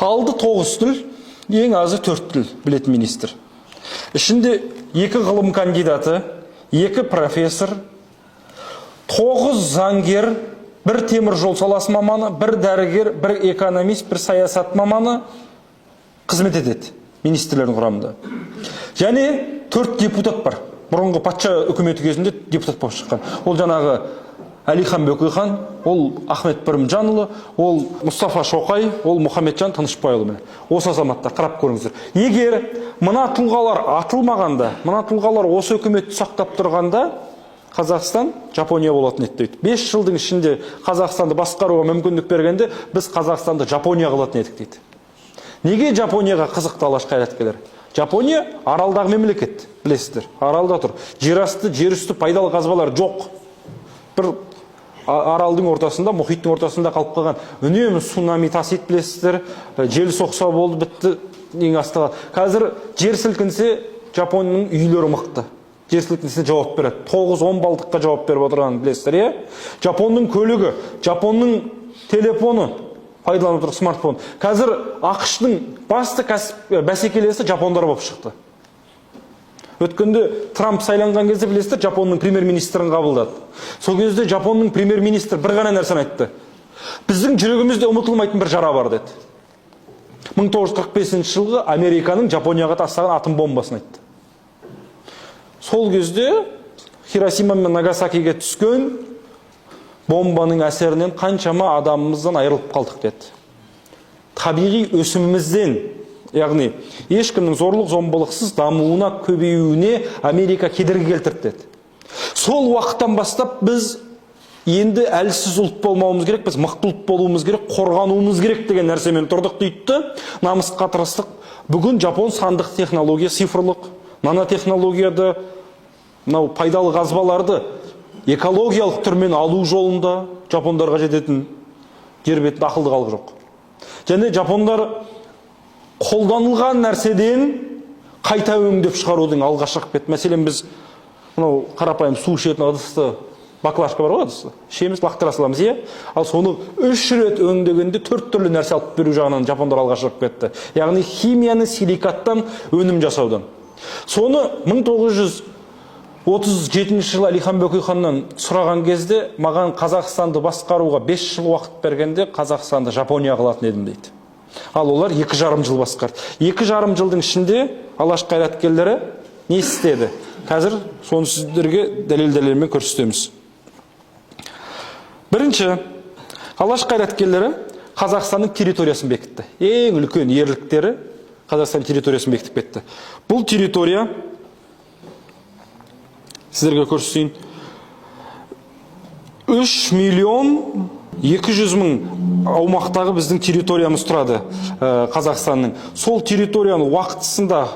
Алды 9 тіл, ең азы 4 тіл білетін министр. Ішінде 2 ғылым кандидаты, 2 профессор, 9 заңгер, 1 темір жол саласы маманы, 1 дәрігер, 1 экономист, 1 саясат маманы қызмет етеді министрлердің құрамында. Және 4 депутат бар. Бұрынғы патша үкіметі кезінде депутат болып шыққан. Ол жаңағы Әлихан Бөкейхан, ол Ахмет Бірімжанұлы, ол Мұстафа Шоқай, ол Мұхамеджан Тынышпайұлы. Осы азаматтар қарап көріңіздер. Егер мына тұлғалар атылмағанда, мына тұлғалар осы үкіметті сақтап тұрғанда, Қазақстан Жапония болатын еді дейді. 5 жылдың ішінде Қазақстанды басқаруға мүмкіндік бергенде, біз Қазақстанды Жапония қылатын едік дейді. Неге Жапонияға қызықты Алаш қайраткерлер? Жапония аралдағы мемлекет, білесіздер. Аралда тұр. Жерасты, жерүсті пайдалы қазбалар жоқ. Бір аралдың ортасында, мұхиттың ортасында қалып қалған. Үнемі цунами тасиды, білесіздер. Жел соқса болды, бітті, ең астыға. Қазір жер сілкінсе, Жапонияның үйлері мықты. Жер сілкінсе жауап береді. 9-10 балдыққа жауап беріп отырған, білесіздер. Жапонның көлігі, Жапонның телефоны, пайдаланып отыр смартфон. Қазір ақштың басты бәсекелесі жапондар болып шықты. Өткенде Трамп сайланған кезде білесіздер, Жапонның премьер-министрін қабылдады. Сол кезде Жапонның премьер-министр бір ғана нәрсені айтты. Біздің жүрегімізде ұмытылмайтын бір жара бар деді. 1945 жылғы Американың Жапонияға тастаған атом бомбасын айтты. Сол кезде Хиросима мен Нагасакиге түскен бомбаның әсерінен қаншама адамымыздан айырылып қалдық деді. Табиғи өсімімізден, яғни ешкімнің зорлық зомбылықсыз дамуына, көбеюіне Америка кедергі келтірді деді. Сол уақыттан бастап біз енді әлсіз ұлт болмауымыз керек, біз мықты ұлт болуымыз керек, қорғануымыз керек деген нәрсемен тұрдық дейді. Намысқа тырыстық. Бүгін Жапон сандық технология, цифрлық, нанотехнологияды, мынау пайдалы қазбаларды экологиялық түрмен алу жолында жапондарға жететін жер бетінде ақылды халық жоқ. Және жапондар қолданылған нәрседен қайта өңдеп шығарудың алға шығып кетті. Мәселен біз мынау қарапайым су ішетін ыдысты, баклажка бар ғой, ыдысты ішеміз, лақтыра саламыз, иә? Ал соны 3 рет өңдегенде 4 түрлі нәрсе алып беру жағынан жапондар алға шығып кетті. Яғни химияны силикаттан өнім жасаудан. Соны 1937 жылы Әлихан Бөкейханнан сұраған кезде, маған Қазақстанды басқаруға 5 жыл уақыт бергенде, Қазақстанды Жапония қылатын едім дейді. Ал олар 2,5 жыл басқарды. 2,5 жылдың ішінде Алаш қайраткерлері не істеді? Қазір соны сіздерге дәлел-дәлелмен көрсетеміз. Бірінші, Алаш қайраткерлері Қазақстанның территориясын бекітті. Ең үлкен ерліктері Қазақстан территориясын бекітіп кетті. Бұл территория, сіздерге көрсетейін, 3.200.000 аумақтағы біздің территориямыз тұрады Қазақстанның. Сол территорияны уақытысында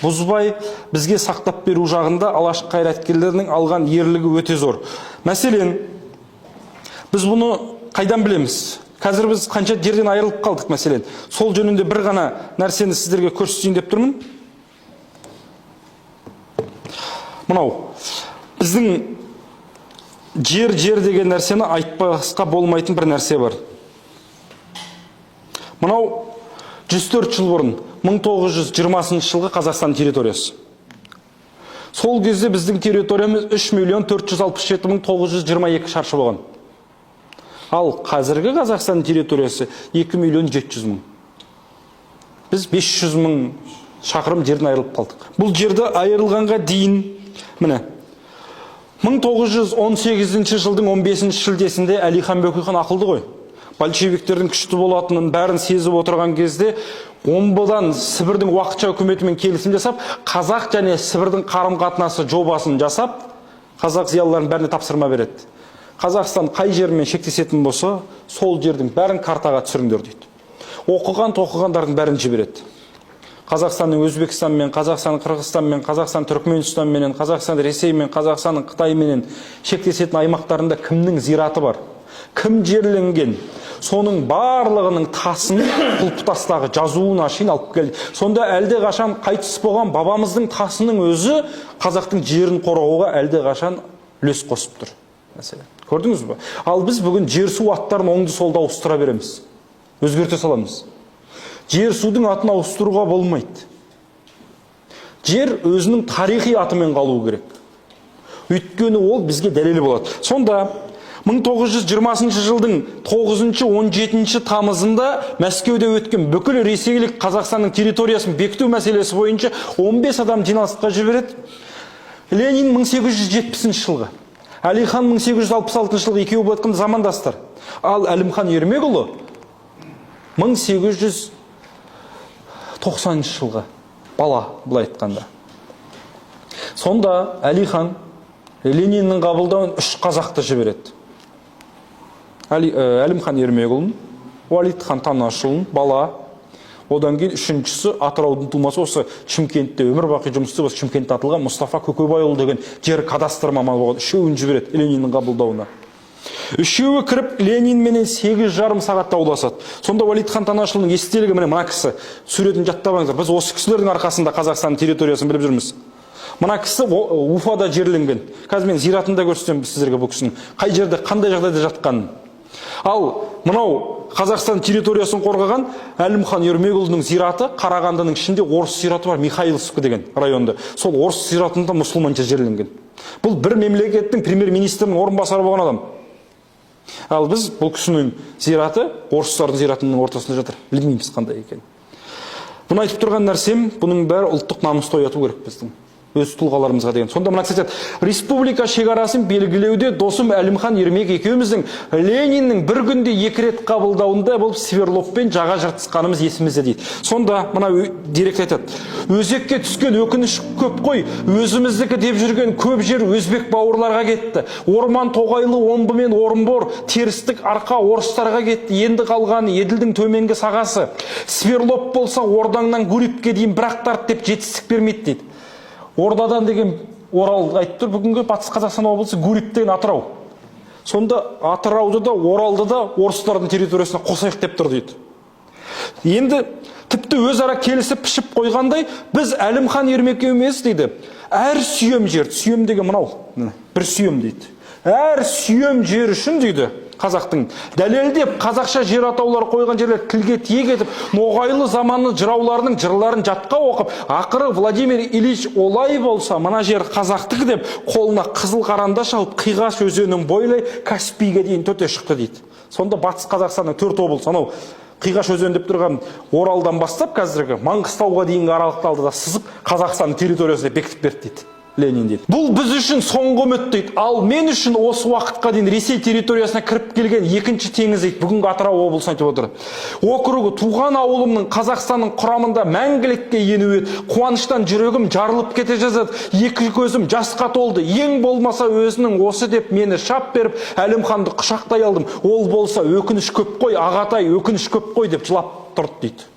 бұзбай бізге сақтап беру жағында Алаш қайраткерлерінің алған ерлігі өте зор. Мәселен, біз бұны қайдан білеміз? Қазір біз қанша жерден айырылып қалдық, мәселен. Сол жөнінде бір ғана нәрсені сіздерге көрсетейін деп тұрмын. Мынау, біздің жер деген нәрсені айтпасқа болмайтын бір нәрсе бар. Мынау 104 жыл бұрын, 1920 жылғы Қазақстан территориясы. Сол кезде біздің территориямыз 3.467.922 шаршы болған. Ал қазіргі Қазақстан территориясы 2.700.000. Біз 500.000 шақырым жерден айырылып қалдық. Бұл жерді айырылғанға дейін, міне, 1918 жылдың 15 шілдесінде Әлихан Бөкейхан ақылды ғой. Большевиктердің күшті болатынын бәрін сезіп отырған кезде, омбыдан Сібірдің уақытша үкіметімен келісім жасап, Қазақ және Сібірдің қарым-қатынасы жобасын жасап, қазақ зиялыларын бәріне тапсырма береді. Қазақстан қай жермен шектесетін болса, сол жердің бәрін картаға түсіріңдер дейді. Тоқығандардың бәрін жібереді. Қазақстанның Өзбекстанмен, Қазақстан Қырғызстанмен, Қазақстан Түркменстанмен, Қазақстан Ресеймен, Қазақстанның Қытаймен шектесетін аймақтарында кімнің зираты бар? Кім жерленген? Соның барлығының тасын құлпытастағы жазуына шейін алып келді. Сонда әлде қашан қайтыс болған бабамыздың тасының өзі қазақтың жерін қорғауға әлде қашан үлес қосып тұр. Мәселен, көрдіңіз бе? Ал біз бүгін жер су аттарын оңды солда ауыстыра береміз. өзгерте саламыз. Жер судың атын ауыстыруға болмайды. Жер өзінің тарихи атымен қалуы керек. Өйткені ол бізге дәлелі болады. Сонда 1920 жылдың 9-17 тамызында Мәскеуде өткен бүкіл ресейлік Қазақстанның территориясын бекіту мәселесі бойынша 15 адам жиналысқа жібереді. Ленин 1870 жылғы, Әлихан 1866 жылғы, екеуі былай айтқанда замандастар. Ал Әлімхан Ермекұлы 1890 жылғы бала, былай айтқанда. Сонда Әлихан Лениннің қабылдауын 3 қазақты жібереді. Әлімхан Ермекұлын, Уалитхан Танашұлын, бала. Одан кейін үшіншісі Атыраудың тумасы, осы Шымкентте өмір бақи жұмыс істеп, осы Шымкентте атылған Мұстафа Көкебайұлы деген жер кадастр маманы болған. Үшеуін жібереді Лениннің қабылдауына. Үшеуі кіріп Ленинменен 8,5 сағат дауласады. Сонда Уалитхан Танашұлының естелігі мына кісі, суретін жаттап алыңыздар. Біз осы кісілердің арқасында Қазақстан территориясын біліп жүрміз. Мына кісі Уфада жерленген. Қазір мен зиратында көрсетемін сіздерге бұл кісінің қай жерде, қандай жағдайда жатқанын. Ал мынау Қазақстан территориясын қорғаған Әлімхан Ермекұлының зираты Қарағандының ішінде орыс зираты бар, Михайловск деген районда. Сол орыс зиратында мұсылманша жерленген. Бұл бір мемлекеттің премьер-министрінің орынбасары болған адам. Ал біз бұл кісінің зираты орыстардың зиратының ортасында жатыр. Білмейміз қандай екен. Бұны айтып тұрған нәрсем, бұның бәрі ұлттық намысты ояту керек біздің. Өз тұлғаларымызға деген. Сонда мына кісі айтады, республика шекарасын белгілеуде досым Әлімхан Ермек екеуміздің Лениннің бір күнде 2 рет қабылдауында болып Свердловпен жаға жыртысқанымыз есімізде дейді. Сонда мына директ айтады, өзекке түскен өкініш көп қой, өзіміздікі деп жүрген көп жер өзбек бауырларға кетті. Орман Тоғайлы, Омбы мен Орынбор, терістік арқа орыстарға кетті. Енді қалғаны Еділдің төменгі сағасы. Свердлов болса Ордаңнан Гурьевке дейін бірақ тарт деп жетістік бермейді дейді. Ордадан деген Орал айтып тұр, бүгінгі Батыс Қазақстан облысы Гурьев деген Атырау. Сонда Атырауды да, Оралды да орыстардың территориясына қосайық деп тұр дейді. Енді тіпті өзара келісіп пішіп қойғандай, біз Әлімхан Ермек емес дейді. Әр сүйем жер, сүйем деген мынау, бір сүйем дейді. Әр сүйем жер үшін дейді қазақтың дәлелдеп қазақша жер атаулар қойған жерлер тілге тиек етіп, ноғайлы заманны жырауларының жырларын жатқа оқып, ақыры Владимир Ильич олай болса, мына жер қазақтық деп, қолына қызыл қарандаш алып, Қиғаш өзенін бойлай Каспийге дейін төте шықты дейді. Сонда Батыс Қазақстанның 4 облысы, анау Қиғаш өзен деп тұрған Оралдан бастап қазіргі Маңғыстауға дейінгі аралықты алды да сызып, Қазақстанның территориясына бекітіп берді дейді. Ленин дейді. Бұл біз үшін соңғы үміт дейді. Ал мен үшін осы уақытқа дейін Ресей территориясына кіріп келген екінші теңіз дейді. Бүгінгі Атырау облысы айтып отыр. Округі туған ауылымның Қазақстанның құрамында мәңгілікке енуі, қуаныштан жүрегім жарылып кете жаздады. Екі көзім жасқа толды. Ең болмаса өзінің осы деп мені шап беріп, Әлімханды құшақтай алдым. Ол болса өкініш көп қой, ағатай, өкініш көп қой деп жылап тұрды дейді.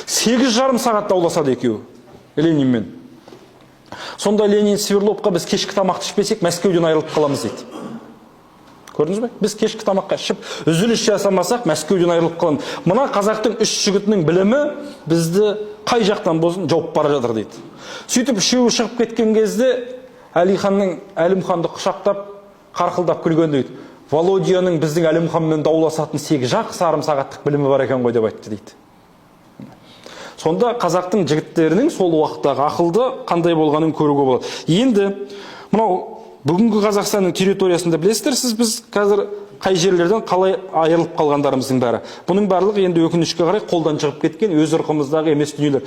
8,5 сағат дауласады екеуі Ленинмен. Сонда Ленин Свердловқа біз кешкі тамақты ішпесек, Мәскеуден айырылып қаламыз дейді. Көрдіңіз бе? Біз кешкі тамаққа ішіп, үзіліс жасамасақ, Мәскеуден айырылып қаламыз. Мына қазақтың 3 жігітінің білімі бізді қай жақтан болсын жауып бара жатыр дейді. Сөйтіп үшеуі шығып кеткен кезде Әлімханды құшақтап, қарқылдап күлген дейді. Володяның біздің Әлімханмен дауласатын 8,5 сағаттық білімі бар екен ғой деп айтты дейді. Сонда қазақтың жігіттерінің сол уақыттағы ақылды қандай болғанын көруге болады. Енді мынау бүгінгі Қазақстанның территориясында білесіздер, біз қазір қай жерлерден қалай айырылып қалғандарымыздың бәрі. Бұның барлығы енді өкінішке қарай қолдан шығып кеткен өз ырқымыздағы емес дүниелер.